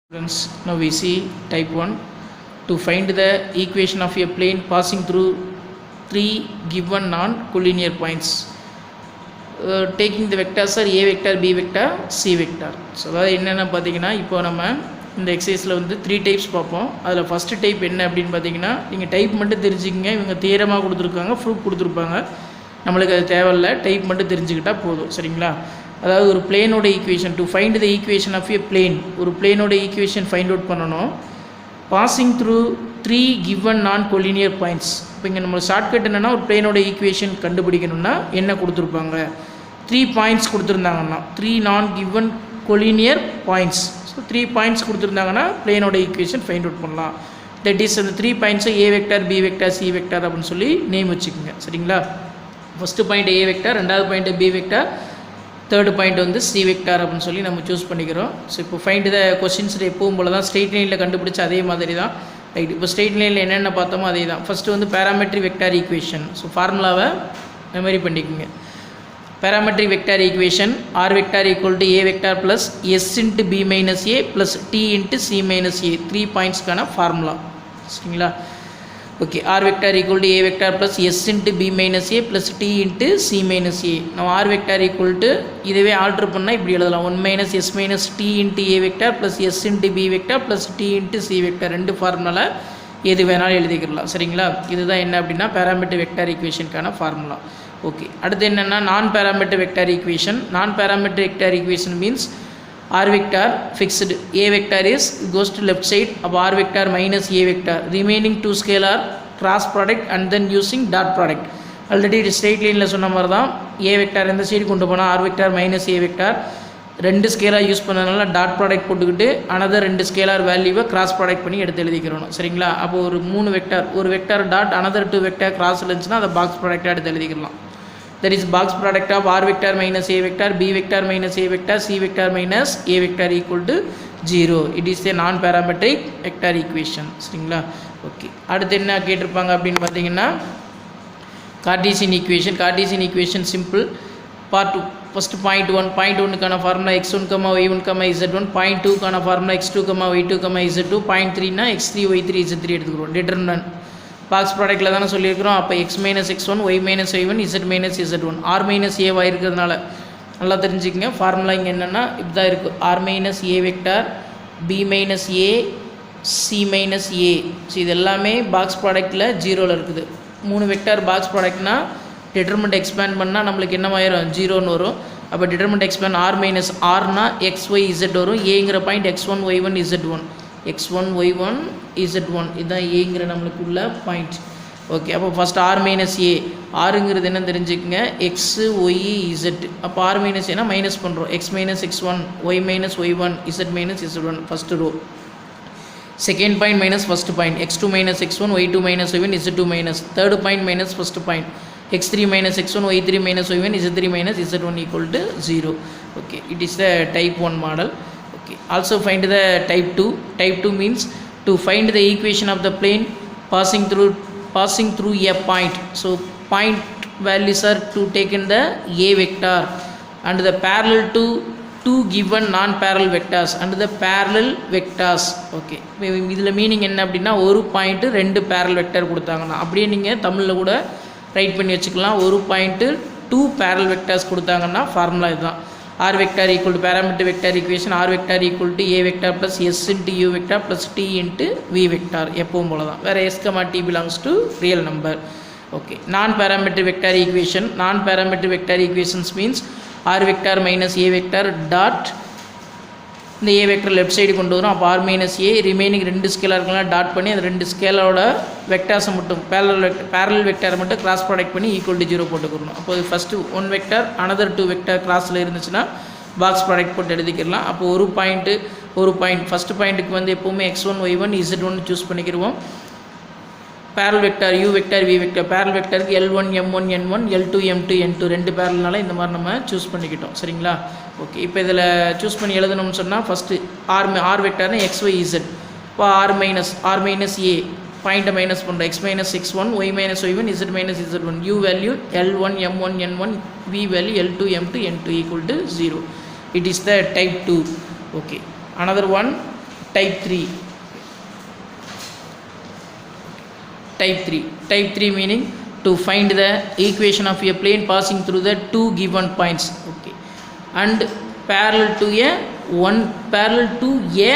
Students, now we see type 1. To find the equation of a plane passing through three given non-collinear points, taking the vectors are a vector, b vector, c vector. So அதாவது என்னென்ன பார்த்தீங்கன்னா இப்போ நம்ம இந்த எக்ஸசைஸில் வந்து 3 types பார்ப்போம். அதில் first type என்ன அப்படின்னு பார்த்தீங்கன்னா, நீங்கள் டைப் மட்டும் தெரிஞ்சுக்கிங்க. இவங்க தியரமாக கொடுத்துருக்காங்க, ப்ரூஃப் கொடுத்துருப்பாங்க, நம்மளுக்கு அது தேவையில்லை, டைப் மட்டும் தெரிஞ்சுக்கிட்டால் போதும். சரிங்களா? அதாவது ஒரு பிளேனோட equation, to find the equation of a plane, ஒரு பிளேனோட ஈக்குவேஷன் ஃபைண்ட் அவுட் பண்ணணும். Passing through 3 given non collinear points. இப்போ இங்கே நம்ம ஷார்ட்கட் என்னென்னா, ஒரு பிளேனோட ஈக்குவேஷன் கண்டுபிடிக்கணும்னா என்ன கொடுத்துருப்பாங்க, 3 பாயிண்ட்ஸ் கொடுத்துருந்தாங்கன்னா, 3 non given collinear points. So 3 points கொடுத்துருந்தாங்கன்னா பிளேனோட ஈக்குவேஷன் ஃபைண்ட் அவுட் பண்ணலாம். தட் இஸ் அந்த 3 பாயிண்ட்ஸை A vector, B vector, C vector அப்படின்னு சொல்லி நேம் வச்சுக்கோங்க. சரிங்களா? ஃபஸ்ட்டு பாயிண்ட் ஏ வெக்டார், ரெண்டாவது point B vector, third point வந்து சி வெக்டார் அப்படின்னு சொல்லி நம்ம சூஸ் பண்ணிக்கிறோம். ஸோ இப்போ ஃபைண்ட் த கொஸ்டின்ஸில் எப்பவும் போல தான் ஸ்ட்ரெயிட் லைனில் கண்டுபிடிச்ச அதே மாதிரி தான். ரைட், இப்போ ஸ்ட்ரெயிட் லைனில் என்னென்ன பார்த்தோமோ அதே தான். ஃபஸ்ட்டு வந்து பேராமெட்ரிக் வெக்டார் ஈக்குவேஷன். ஸோ ஃபார்முலாவை மெமரி பண்ணிக்கோங்க. Parametric vector equation, R vector equal to A vector plus S into B minus A plus D into C minus A, 3 பாயிண்ட்ஸ்க்கான ஃபார்முலா. சரிங்களா? Okay, R vector equal to A vector plus S into B minus A plus D into C minus A. நம்ம R vector equal to இதுவே alter பண்ணால் இப்படி எழுதலாம், 1 minus S minus D into a vector plus S into b vector plus D into c vector. 2 formula எது வேணாலும் எழுதிக்கலாம். சரிங்களா? இதுதான் என்ன அப்படின்னா பேராமெட்ரிக் வெக்டார் ஈக்குவேஷனுக்கான ஃபார்முலா. ஓகே, அடுத்து என்னென்னா நான் பேராமெட்ரிக் வெக்டார் ஈக்குவேஷன். நான் parametric vector equation means r vector fixed, a vector is goes to left side of r vector minus a vector, remaining 2 scalar cross product and then using dot product. Already straight லைனில் சொன்ன மாதிரி தான், a vector இந்த side கொண்டு போனால் r vector minus a vector, 2 scalar use பண்ணதுனால dot product போட்டுக்கிட்டு another 2 scalar வேல்யூவை கிராஸ் ப்ராடக்ட் பண்ணி எடுத்து எழுதிக்கிறோம். சரிங்களா? அப்போ ஒரு 3 வெக்டார், ஒரு vector dot another 2 vector cross இருந்துச்சுன்னா அதை பாக்ஸ் ப்ராடக்டாக எடுத்து எழுதிக்கலாம். That is box product of r vector minus a vector, b vector minus a vector, c vector minus a vector equal to 0. It is a non-parametric vector equation. சரிங்களா? ஓகே, அடுத்து என்ன கேட்டிருப்பாங்க அப்படின்னு பார்த்தீங்கன்னா, Cartesian equation. Cartesian equation simple. Part 2, first point 1, point 1க்கான formula x1, y1, z1, point 2க்கான formula x2, y2, z2, point 3னா x3, y3, z3 எடுத்துக்கிறோம். டிட்டர்மினன்ட் பாக்ஸ் ப்ராடக்ட்டில் தானே சொல்லியிருக்கிறோம். அப்போ x minus x1, y minus y1, z minus z1, r minus ஏவாக இருக்கிறதுனால நல்லா தெரிஞ்சுக்கங்க. ஃபார்முலா இங்கே என்னென்னா இப்படி தான் இருக்குது, r minus A vector, b minus A, c minus A. So இது எல்லாமே பாக்ஸ் ப்ராடக்ட்டில் 0ல் இருக்குது. 3 வெக்டார் பாக்ஸ் ப்ராடக்ட்னா டிட்டர்மெண்ட் எக்ஸ்பேண்ட் பண்ணால் நம்மளுக்கு என்னமாயிரும், 0ன்னு வரும். அப்போ டிட்டர்மெண்ட் எக்ஸ்பேண்ட் r மைனஸ் ஆர்னா x, y, z வரும். ஏங்கிற point x1, y1, z1, x1, y1, z1, இதுதான் ஏங்கிற நம்மளுக்கு உள்ள பாயிண்ட். ஓகே, அப்போ ஃபஸ்ட் ஆர் மைனஸ் ஏ, ஆறுங்கிறது என்ன தெரிஞ்சுக்கங்க, எக்ஸு, ஒய், இசட். அப்போ ஆர் மைனஸ் ஏன்னா மைனஸ் பண்ணுறோம், X minus x1, Y minus y1, Z minus z1, first row. Second point minus first point, x2 minus x1, y2 minus y1, z2 minus. Third point minus first point, x3 minus x1, y3 minus y1, z3 minus z1 equal to 0. Okay, it is the type 1 model. Okay. Also find the type 2. Type 2 means to find the equation of the plane passing through a point. So point values are to taken the a vector and the parallel to 2 given non-parallel vectors and the parallel vectors. Okay. இதில் meaning என்ன அப்படின்னா, ஒரு point 2 parallel vector கொடுத்தாங்கன்னா, அப்படியே நீங்கள் தமிழில் கூட right பண்ணி வச்சுக்கலாம். ஒரு பாயிண்ட்டு 2 parallel vectors கொடுத்தாங்கன்னா ஃபார்முலா இதுதான். r vector equal to parametric vector equation, r vector equal to a vector plus s into u vector plus t into v vector. எப்பவும் போல தான், வேறு s, t belongs to real number. Okay, non-parametric vector equation. Non-parametric vector equations means r vector minus a vector dot, இந்த a vector left side கொண்டு வரும். அப்போ r minus ஏ, remaining 2 ஸ்கேலாக இருக்கலாம் dot பண்ணி அந்த 2 ஸ்கேலோட வெக்டார்ஸை மட்டும் பேரல் வெக்டாரை மட்டும் கிராஸ் ப்ராடக்ட் பண்ணி ஈக்குவல் டு 0 போட்டுக்கணும். அப்போது ஃபஸ்ட்டு 1 வெக்டார் அனதர் 2 வெக்டார் கிராஸில் இருந்துச்சுன்னா பாக்ஸ் ப்ராடக்ட் போட்டு எழுதிக்கலாம். அப்போ ஒரு பாயிண்ட் ஃபஸ்ட்டு பாயிண்ட்டுக்கு வந்து எப்போவுமே x1, y1, z1 சூஸ் பண்ணிக்கிடுவோம். Parallel vector u vector v vector, parallel வெக்டாருக்கு L1, M1, N1, L2, M2, N2 2 பேரல்னால இந்த மாதிரி நம்ம சூஸ் பண்ணிக்கிட்டோம். சரிங்களா? ஓகே, இப்போ இதில் சூஸ் பண்ணி எழுதணும்னு சொன்னால் ஃபஸ்ட்டு ஆர் வெக்டார்னு x, y, z. இப்போ ஆர் மைனஸ் ஏ பாயிண்ட்டை மைனஸ் பண்ணுறோம், x minus x1, y minus y1, z minus z1, u value L1, M1, N1, v value L2, M2, N2 equal to 0. It is the type 2. Okay, another one, type 3 meaning to find the equation of a plane passing through the two given points, okay, and parallel to a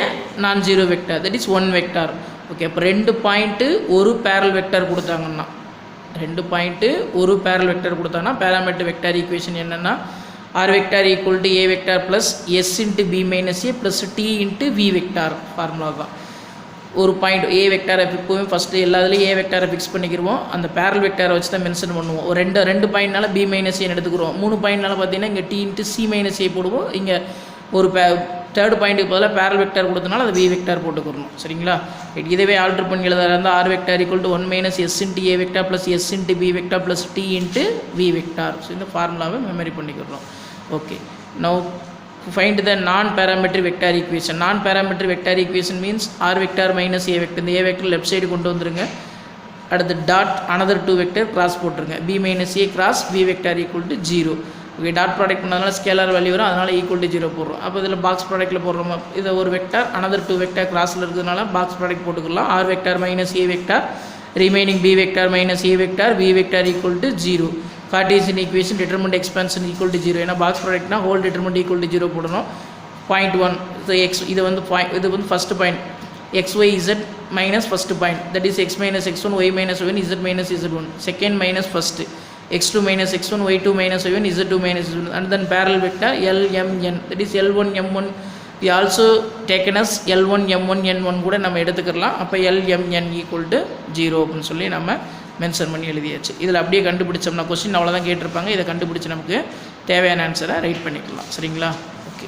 non-zero vector, that is one vector, okay. அப்போ ரெண்டு point ஒரு barrel vector கொடுத்தாங்கன்னா parametric vector equation என்னென்னா R vector equal to A vector plus S into B minus A plus D into we vector formula தான். ஒரு point ஏ வெக்டாரை எப்போவுமே first எல்லாத்துலேயும் ஏ வெக்டாரை ஃபிக்ஸ் பண்ணிக்கிடுவோம். அந்த பேரல் வெக்டாரை வச்சு தான் மென்ஷன் பண்ணுவோம். ஒரு ரெண்டு பாயிண்ட்னால பி மைனஸ் ஏன்னு எடுத்துக்கிறோம். 3 பாயிண்ட்னால பார்த்தீங்கன்னா இங்கே டி இன்ட்டு சி மைனஸ் ஏ போடுவோம். இங்கே ஒரு தேர்ட் பாயிண்ட்டுக்கு பதிலாக பேரல் வெக்டார் கொடுத்தனால அதை வி வெக்டார் போட்டுக்கிறணும். சரிங்களா? இதுவே ஆல்ட்ரு பண்ணி எழுதாத இருந்தால் R vector equal to 1 minus S into a vector plus S into b vector plus D into we vector. So இந்த ஃபார்முலாவை மெமரி பண்ணிக்கிறோம். Okay, now find the non-parametric vector equation. Non-parametric vector equation means r vector minus a vector. இந்த a vector left side கொண்டு வந்துருங்க. அடுத்து dot another 2 vector cross போட்டுருங்க. b minus a cross b vector equal to 0. Okay, dot product பண்ணதுனால scalar value வரும், அதனால் equal to 0 போடுறோம். அப்போ இதில் பாக்ஸ் ப்ராடக்ட்டில் போடுறோம். இதை ஒரு வெக்டார் another 2 vector கிராஸில் இருக்கிறதுனால பாக்ஸ் ப்ராடக்ட் போட்டுக்கலாம். r vector minus a vector remaining b vector minus a vector v vector equal to 0. Cartesian equation determinant expansion equal to 0. ஏன்னா பாக்ஸ் ப்ராடக்ட்னா ஹோல் determinant equal to 0 போடணும். Point 1 so X இது வந்து first point xy z minus first point, that is x minus x1 y minus y1 z minus z1. Second minus first x2 minus x1 y2 minus y1 z2 minus z1, and then parallel vector LMN, that is L1 M1 we also taken as L1 M1 N1 கூட நம்ம எடுத்துக்கலாம். அப்போ LMN equal to 0 அப்படின்னு சொல்லி நம்ம mention பண்ணி எழுதியாச்சு. இதில் அப்படியே கண்டுபிடிச்சோம்னா கொஸ்டின் அவ்வளோதான் கேட்டிருப்பாங்க. இதை கண்டுபிடிச்சி நமக்கு தேவையான ஆன்சரை ரைட் பண்ணிக்கலாம். சரிங்களா? ஓகே.